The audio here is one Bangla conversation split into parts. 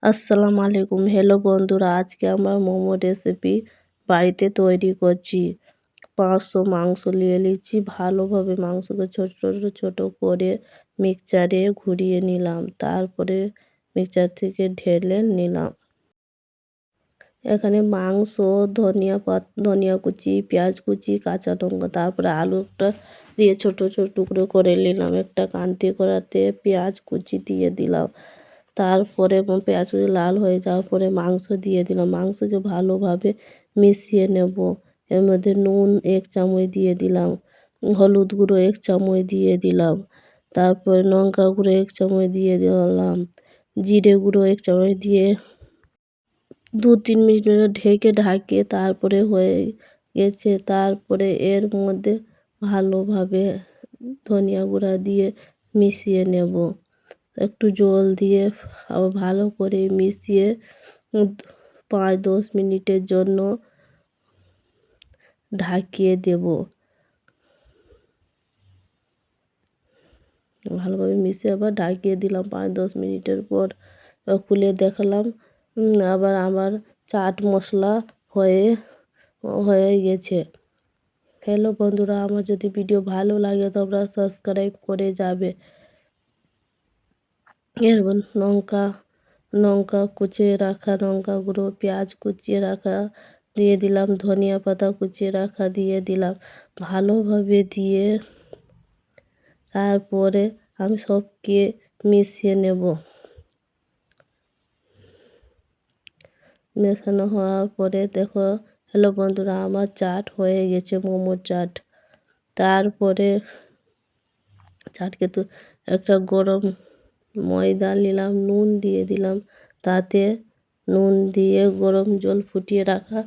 আসসালামু আলাইকুম। হ্যালো বন্ধুরা, আজকে আমরা মোমো রেসিপি বাড়িতে তৈরি করছি। 500 মাংস নিয়ে নিচ্ছি। ভালোভাবে মাংসকে ছোট করে মিক্সচারে ঘুরিয়ে নিলাম। তারপরে মিক্সচার থেকে ঢেলে নিলাম। এখানে মাংস, ধনিয়া কুচি, পেঁয়াজ কুচি, কাঁচা লঙ্কা, তারপরে আলুটা দিয়ে ছোট টুকরো করে নিলাম। একটা কান্তি করাতে পেঁয়াজ কুচি দিয়ে দিলাম। তারপরে পেঁয়াজ কুচি লাল হয়ে যাওয়ার পরে মাংস দিয়ে দিলাম। মাংসকে ভালোভাবে মিশিয়ে নেব। এর মধ্যে নুন 1 চামচ দিয়ে দিলাম, হলুদ গুঁড়ো 1 চামচ দিয়ে দিলাম, তারপরে লঙ্কা গুঁড়ো 1 চামচ দিয়ে দিলাম, জিরে গুঁড়ো 1 চামচ দিয়ে 2-3 মিনিট ঢাকিয়ে তারপরে হয়ে গেছে। তারপরে এর মধ্যে ভালোভাবে ধনিয়া গুঁড়া দিয়ে মিশিয়ে নেব। একটু জল দিয়ে আবার ভালো করে মিশিয়ে 5-10 মিনিটের জন্য ঢাকিয়ে দেব। ভালোভাবে মিশিয়ে আবার ঢাকিয়ে দিলাম। 5-10 মিনিটের পর খুলে দেখালাম। আবার আমার চাট মশলা হয়ে গেছে। হ্যালো বন্ধুরা, আমার যদি ভিডিও ভালো লাগে তোমরা সাবস্ক্রাইব করে যাবে। এরপর লঙ্কা কুচিয়ে রাখা, লঙ্কা গুঁড়ো, পেঁয়াজ কুচিয়ে রাখা দিয়ে দিলাম, ধনিয়া পাতা কুচিয়ে রাখা দিয়ে দিলাম। ভালোভাবে দিয়ে তারপরে আমি সবকে মিশিয়ে নেব। মেশানো হওয়ার পরে দেখো, হ্যালো বন্ধুরা, আমার চাট হয়ে গেছে, মোমোর চাট। তারপরে চাটকে তো একটা গরম ময়দা নিলাম, নুন দিয়ে দিলাম, তাতে নুন দিয়ে গরম জল ফুটিয়ে রাখা,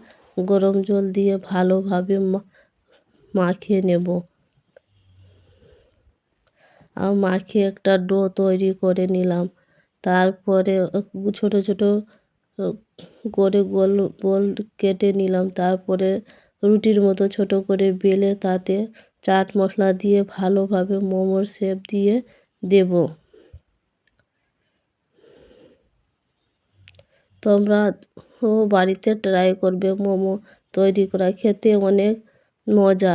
গরম জল দিয়ে ভালোভাবে মাখিয়ে নেব। আর মাখিয়ে একটা ডো তৈরি করে নিলাম। তারপরে ছোট করে গোল কেটে নিলাম। তারপরে রুটির মতো ছোট করে বেলে তাতে চাট মশলা দিয়ে ভালোভাবে মোমোর শেপ দিয়ে দেব। তোমরা বাড়িতে ট্রাই করবে মোমো তৈরি করা, খেতে অনেক মজা।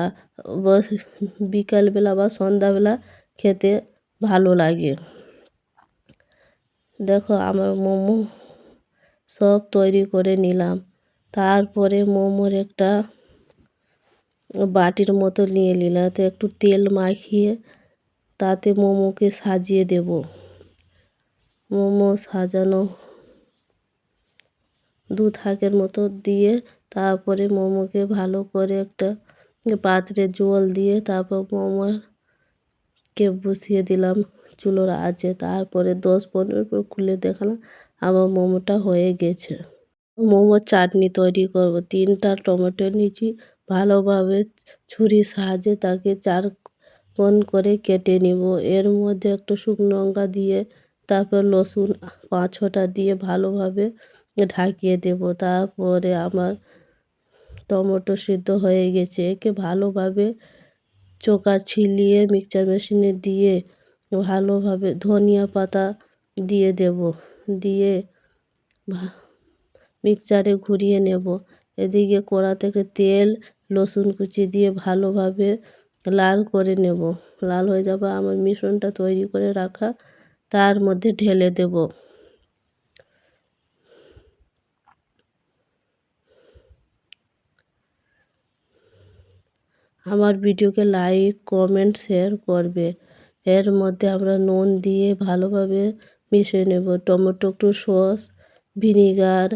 বিকালবেলা বা সন্ধ্যাবেলা খেতে ভালো লাগে। দেখো, আমার মোমো সব তৈরি করে নিলাম। তারপরে মোমোর একটা বাটির মতো নিয়ে নিলাম, তাতে একটু তেল মাখিয়ে তাতে মোমোকে সাজিয়ে দেব। মোমো সাজানো 2 থাকের মতো দিয়ে তারপরে মোমোকে ভালো করে একটা পাত্রে জল দিয়ে তারপর মোমোকে বসিয়ে দিলাম চুলোর আঁচে। তারপরে 10-15 মিনিট পর খুলে দেখালাম, আমার মোমোটা হয়ে গেছে। মোমোর চাটনি তৈরি করব। 3টা টমেটো নিয়েছি, ভালোভাবে ছুরির সাহায্যে তাকে 4 কোণ করে কেটে নিব। এর মধ্যে একটা শুকনো লঙ্কা দিয়ে তারপর রসুন 5-6টা দিয়ে ভালোভাবে ঢাকিয়ে দেব। তারপরে আমার টমেটো সিদ্ধ হয়ে গেছে। একে ভালোভাবে চোকা ছিলিয়ে মিক্সচার মেশিনে দিয়ে ভালোভাবে ধনিয়া পাতা দিয়ে দেব, দিয়ে মিক্সচারে ঘুরিয়ে নেব। এদিকে কড়া থেকে তেল, রসুন কুচি দিয়ে ভালোভাবে লাল করে নেব। লাল হয়ে যাবে আমার মিশ্রণটা তৈরি করে রাখা, তার মধ্যে ঢেলে দেব। আমার ভিডিওকে লাইক, কমেন্ট, শেয়ার করবে। এর মধ্যে আমরা নুন দিয়ে ভালোভাবে মিশিয়ে নেব। টমেটো, একটু সস, ভিনিগার,